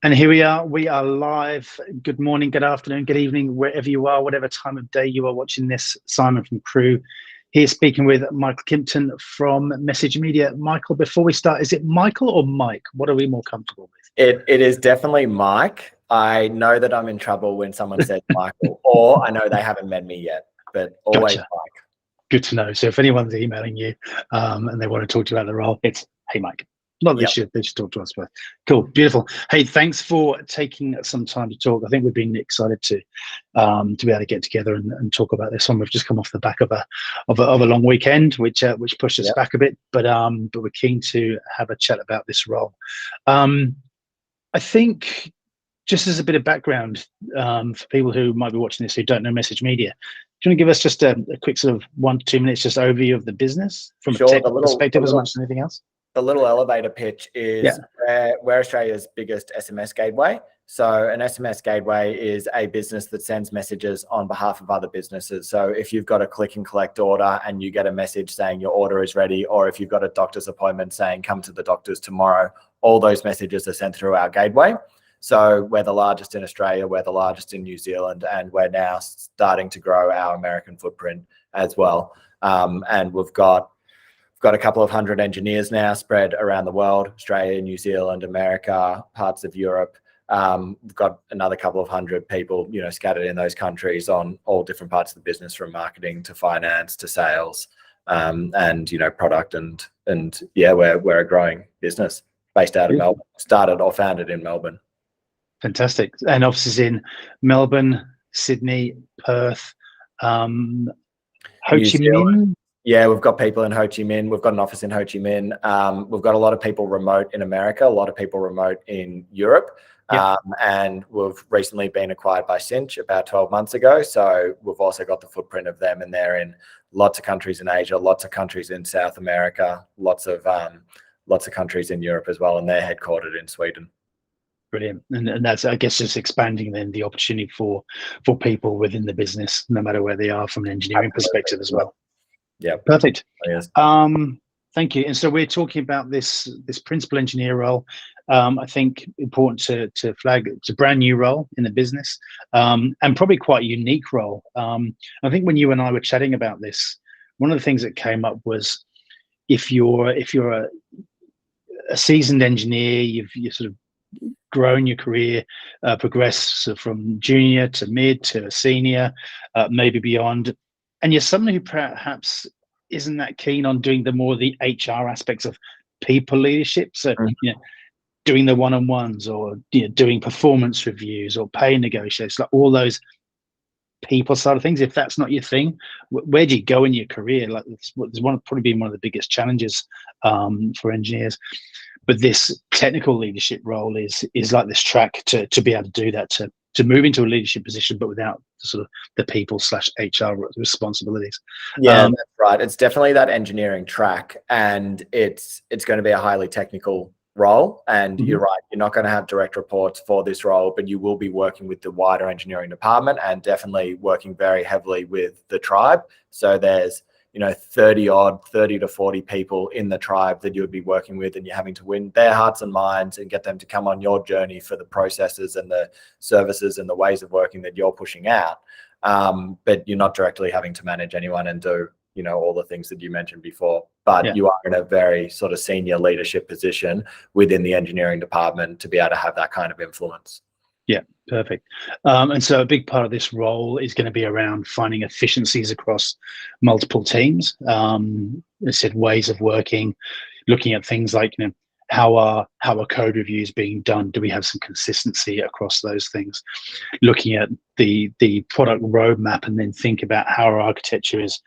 And here we are. We are live. Good morning, good afternoon, good evening, wherever you are, whatever time of day you are watching this. Simon from Crew here speaking with Michael Kimpton from MessageMedia. Michael, before we start, is it Michael or Mike? What are we more comfortable with? It is definitely Mike. I know that I'm in trouble when someone says Michael, or I know they haven't met me yet, but always Gotcha. Mike. Good to know. So if anyone's emailing you and they want to talk to you about the role, it's, hey, Mike. Not they should talk to us first. Cool, beautiful. Hey, thanks for taking some time to talk. I think we've been excited to be able to get together and talk about this one. We've just come off the back of a long weekend, which pushed us back a bit, but we're keen to have a chat about this role. I think just as a bit of background for people who might be watching this who don't know MessageMedia, do you want to give us just a quick sort of 1 to 2 minutes just overview of the business from a technical perspective as much as anything else? The little elevator pitch is we're Australia's biggest SMS gateway. So an SMS gateway is a business that sends messages on behalf of other businesses. So if you've got a click and collect order and you get a message saying your order is ready, or if you've got a doctor's appointment saying come to the doctor's tomorrow, all those messages are sent through our gateway. So we're the largest in Australia, we're the largest in New Zealand, and we're now starting to grow our American footprint as well. And we've got a couple of hundred engineers now spread around the world, Australia, New Zealand, America, parts of Europe. We've got another couple of hundred people, scattered in those countries on all different parts of the business, from marketing to finance to sales, and product and we're a growing business based out of Melbourne, started or founded in Melbourne. Fantastic. And offices in Melbourne, Sydney, Perth, Ho Chi Minh. Yeah, we've got people in Ho Chi Minh. We've got an office in Ho Chi Minh. We've got a lot of people remote in America, a lot of people remote in Europe. And we've recently been acquired by Cinch about 12 months ago. So we've also got the footprint of them, and they're in lots of countries in Asia, lots of countries in South America, lots of countries in Europe as well, and they're headquartered in Sweden. Brilliant. And that's, I guess, just expanding then the opportunity for people within the business, no matter where they are from an engineering perspective as well. Yeah. Perfect. Yes. Thank you. And so we're talking about this principal engineer role. I think important to flag, it's a brand new role in the business, and probably quite a unique role. I think when you and I were chatting about this, one of the things that came up was if you're a seasoned engineer, you've sort of grown your career, progress from junior to mid to senior, maybe beyond, and you're someone who perhaps isn't that keen on doing the HR aspects of people leadership. So, doing the one-on-ones, or doing performance reviews or pay negotiations, like all those people side of things. If that's not your thing, where do you go in your career? Like, it's probably been one of the biggest challenges for engineers. But this technical leadership role is like this track to be able to do that, to move into a leadership position, but without sort of the people/HR responsibilities. Yeah, that's right. It's definitely that engineering track, and it's going to be a highly technical role. And you're right, you're not going to have direct reports for this role, but you will be working with the wider engineering department, and definitely working very heavily with the tribe. So there's 30 to 40 people in the tribe that you would be working with, and you're having to win their hearts and minds and get them to come on your journey for the processes and the services and the ways of working that you're pushing out. But you're not directly having to manage anyone and do, all the things that you mentioned before, but you are in a very sort of senior leadership position within the engineering department to be able to have that kind of influence. Yeah, perfect. And so a big part of this role is going to be around finding efficiencies across multiple teams. I said ways of working, looking at things like, how are code reviews being done? Do we have some consistency across those things? Looking at the product roadmap, and then think about how our architecture is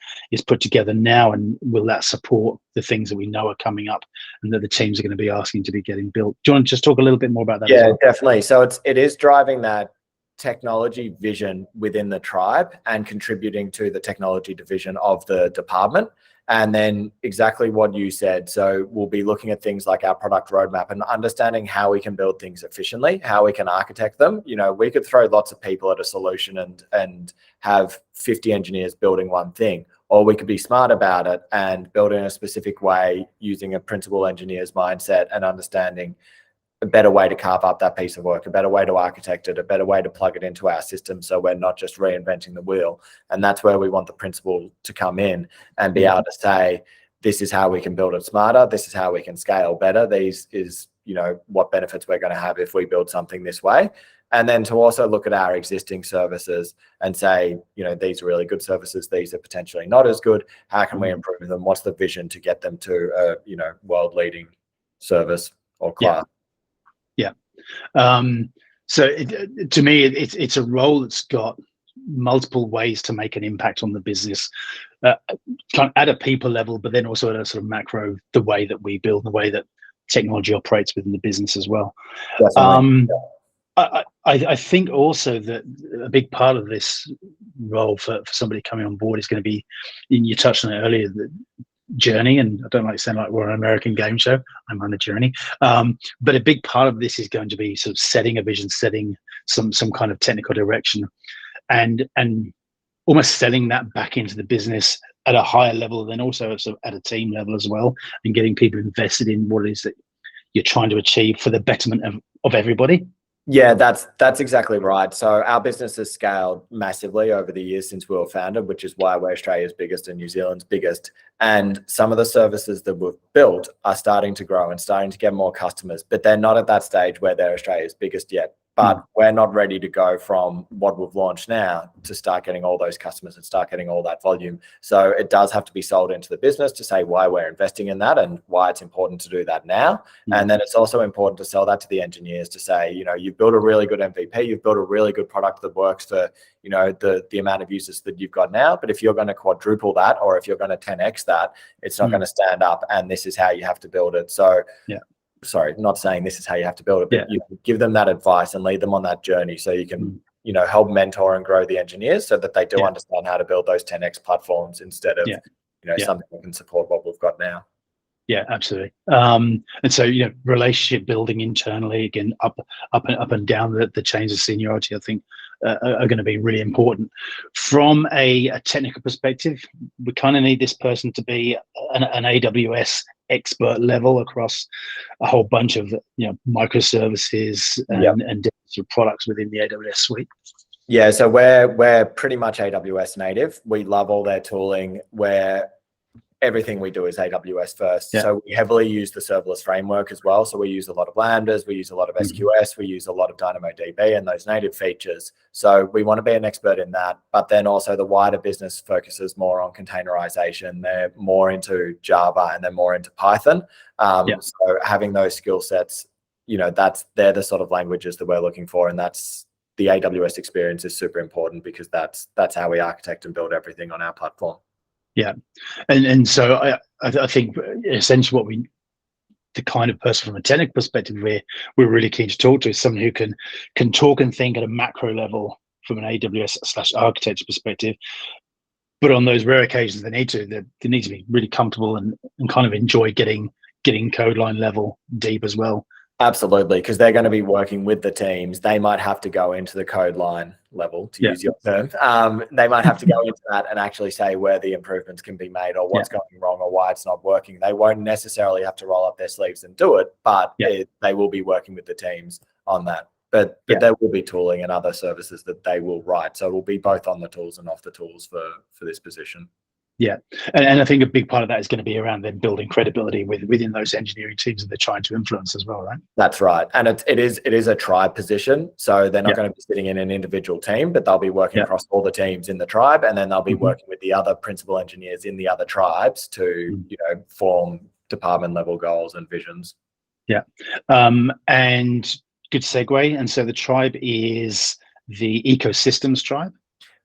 put together now, and will that support the things that we know are coming up and that the teams are going to be asking to be getting built? Do you want to just talk a little bit more about that? Yeah, definitely. So it is driving that technology vision within the tribe and contributing to the technology division of the department. And then exactly what you said. So we'll be looking at things like our product roadmap and understanding how we can build things efficiently, how we can architect them. We could throw lots of people at a solution and have 50 engineers building one thing, or we could be smart about it and build in a specific way using a principal engineer's mindset and understanding a better way to carve up that piece of work, a better way to architect it, a better way to plug it into our system, so we're not just reinventing the wheel. And that's where we want the principal to come in and be able to say, this is how we can build it smarter, this is how we can scale better, these is, you know, what benefits we're going to have if we build something this way. And then to also look at our existing services and say, you know, these are really good services, these are potentially not as good, how can we improve them, what's the vision to get them to a, you know, world leading service or class. So to me, it's a role that's got multiple ways to make an impact on the business, kind of at a people level, but then also at a sort of macro, the way that we build, the way that technology operates within the business as well. I think also that a big part of this role for somebody coming on board is going to be, you touched on it earlier, the journey, and I don't like to sound like we're an American game show, I'm on a journey, but a big part of this is going to be sort of setting a vision, setting some kind of technical direction, and almost selling that back into the business at a higher level, then also sort of at a team level as well, and getting people invested in what it is that you're trying to achieve for the betterment of everybody. Yeah, that's exactly right. So our business has scaled massively over the years since we were founded, which is why we're Australia's biggest and New Zealand's biggest. And some of the services that we've built are starting to grow and starting to get more customers, but they're not at that stage where they're Australia's biggest yet. But we're not ready to go from what we've launched now to start getting all those customers and start getting all that volume. So it does have to be sold into the business to say why we're investing in that and why it's important to do that now. And then it's also important to sell that to the engineers to say, you know, you've built a really good MVP, you've built a really good product that works for, you know, the amount of users that you've got now. But if you're going to quadruple that, or if you're going to 10x that, it's not going to stand up. And this is how you have to build it. So sorry, not saying this is how you have to build it, but you give them that advice and lead them on that journey so you can, you know, help mentor and grow the engineers so that they do understand how to build those 10x platforms instead of, you know, something that can support what we've got now. Yeah, absolutely. And so, you know, relationship building internally, again, up and down the chains of seniority, I think are going to be really important. From a technical perspective, we kind of need this person to be an AWS expert level across a whole bunch of, you know, microservices and different products within the AWS suite. Yeah, so we're pretty much AWS native. We love all their tooling. Everything we do is AWS first. So we heavily use the serverless framework as well. So we use a lot of Lambdas, we use a lot of SQS, we use a lot of DynamoDB and those native features. So we want to be an expert in that. But then also the wider business focuses more on containerization. They're more into Java and they're more into Python. So having those skill sets, you know, they're the sort of languages that we're looking for. And that's the AWS experience is super important because that's how we architect and build everything on our platform. Yeah, and so I think essentially the kind of person from a technical perspective we're really keen to talk to is someone who can talk and think at a macro level from an AWS/architecture perspective, but on those rare occasions they need to be really comfortable and kind of enjoy getting code line level deep as well. Absolutely, because they're going to be working with the teams. They might have to go into the code line level, to use your term. They might have to go into that and actually say where the improvements can be made or what's going wrong or why it's not working. They won't necessarily have to roll up their sleeves and do it, but they will be working with the teams on that. But there will be tooling and other services that they will write. So it will be both on the tools and off the tools for this position. Yeah, and I think a big part of that is going to be around them building credibility within those engineering teams that they're trying to influence as well, right? That's right, and it is a tribe position, so they're not going to be sitting in an individual team, but they'll be working across all the teams in the tribe, and then they'll be working with the other principal engineers in the other tribes to you know, form department level goals and visions. Yeah, and good segue. And so the tribe is the ecosystems tribe.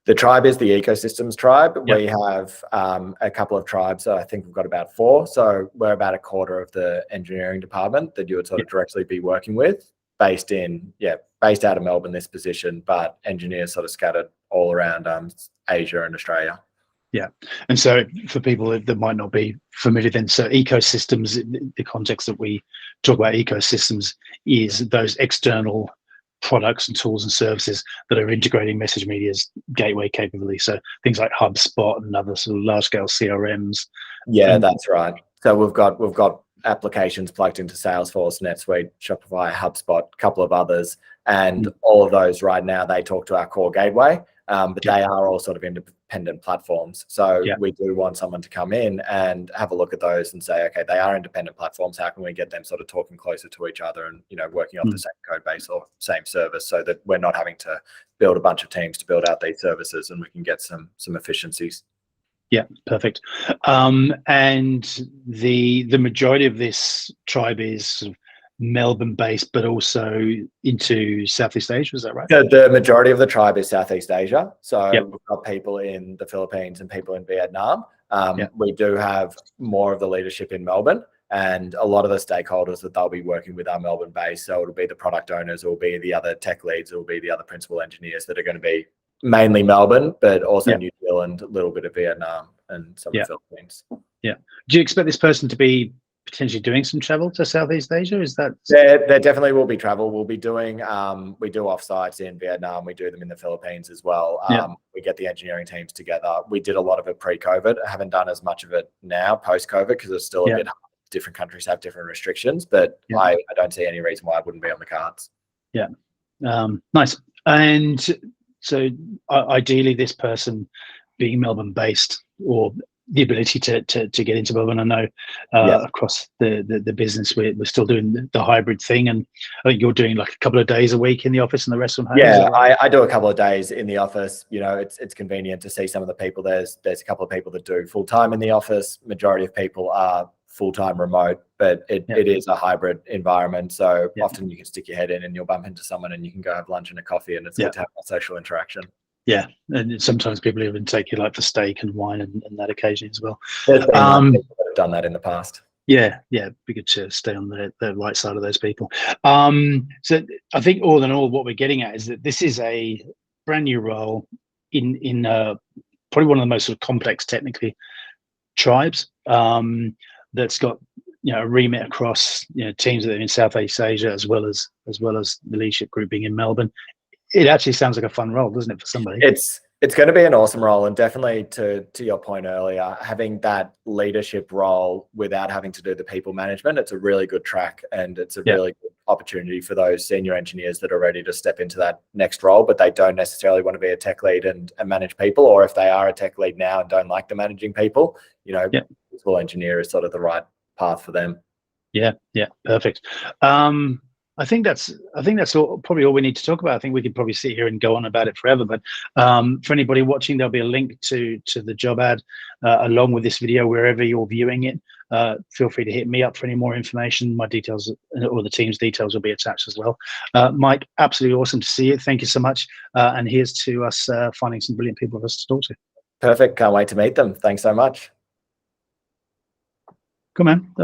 The tribe is the ecosystems tribe. We have a couple of tribes. I think we've got about 4. So we're about a quarter of the engineering department that you would sort of directly be working with, based out of Melbourne, this position, but engineers sort of scattered all around Asia and Australia. Yeah. And so for people that might not be familiar then, so ecosystems, the context that we talk about ecosystems is those external products and tools and services that are integrating MessageMedia's gateway capability. So things like HubSpot and other sort of large scale CRMs. Yeah, that's right. So we've got applications plugged into Salesforce, NetSuite, Shopify, HubSpot, a couple of others, and all of those right now, they talk to our core gateway, but they are all sort of independent platforms. So we do want someone to come in and have a look at those and say, okay, they are independent platforms. How can we get them sort of talking closer to each other and, working off the same code base or same service, so that we're not having to build a bunch of teams to build out these services, and we can get some efficiencies. Yeah, perfect. And the majority of this tribe is sort of Melbourne-based, but also into Southeast Asia. Is that right? The majority of the tribe is Southeast Asia. So we've got people in the Philippines and people in Vietnam. We do have more of the leadership in Melbourne, and a lot of the stakeholders that they'll be working with are Melbourne based. So it'll be the product owners, it'll be the other tech leads, it'll be the other principal engineers that are going to be mainly Melbourne, but also New Zealand, a little bit of Vietnam, and some of the Philippines. Yeah. Do you expect this person to be potentially doing some travel to Southeast Asia? Is that? There definitely will be travel. We'll be doing, we do offsites in Vietnam. We do them in the Philippines as well. We get the engineering teams together. We did a lot of it pre-COVID. I haven't done as much of it now post-COVID, because it's still a bit hard. Different countries have different restrictions, but I don't see any reason why it wouldn't be on the cards. Yeah. Nice. And so ideally this person being Melbourne based, or the ability to get into Melbourne. I know across the business we're still doing the hybrid thing, and I think you're doing like a couple of days a week in the office and the rest from home. Yeah, I do a couple of days in the office. It's convenient to see some of the people. There's a couple of people that do full-time in the office. Majority of people are full-time remote, but it is a hybrid environment. So often you can stick your head in and you'll bump into someone and you can go have lunch and a coffee, and it's good to have that social interaction. Yeah, and sometimes people even take you like for steak and wine and that occasion as well. There's been people that have done that in the past. Yeah, be good to stay on the right side of those people. So I think all in all, what we're getting at is that this is a brand new role in probably one of the most sort of complex technically tribes that's got a remit across teams that are in Southeast Asia as well as the leadership group being in Melbourne. It actually sounds like a fun role, doesn't it, for somebody? It's going to be an awesome role, and definitely to your point earlier, having that leadership role without having to do the people management, it's a really good track, and it's a really good opportunity for those senior engineers that are ready to step into that next role, but they don't necessarily want to be a tech lead and manage people, or if they are a tech lead now and don't like the managing people, principal engineer is sort of the right path for them. Yeah, perfect. I think that's probably all we need to talk about. I think we could probably sit here and go on about it forever, but for anybody watching, there'll be a link to the job ad along with this video wherever you're viewing it. Feel free to hit me up for any more information. My details or the team's details will be attached as well. Mike, absolutely awesome to see you. Thank you so much. And here's to us finding some brilliant people for us to talk to. Perfect. Can't wait to meet them. Thanks so much. Cool, man.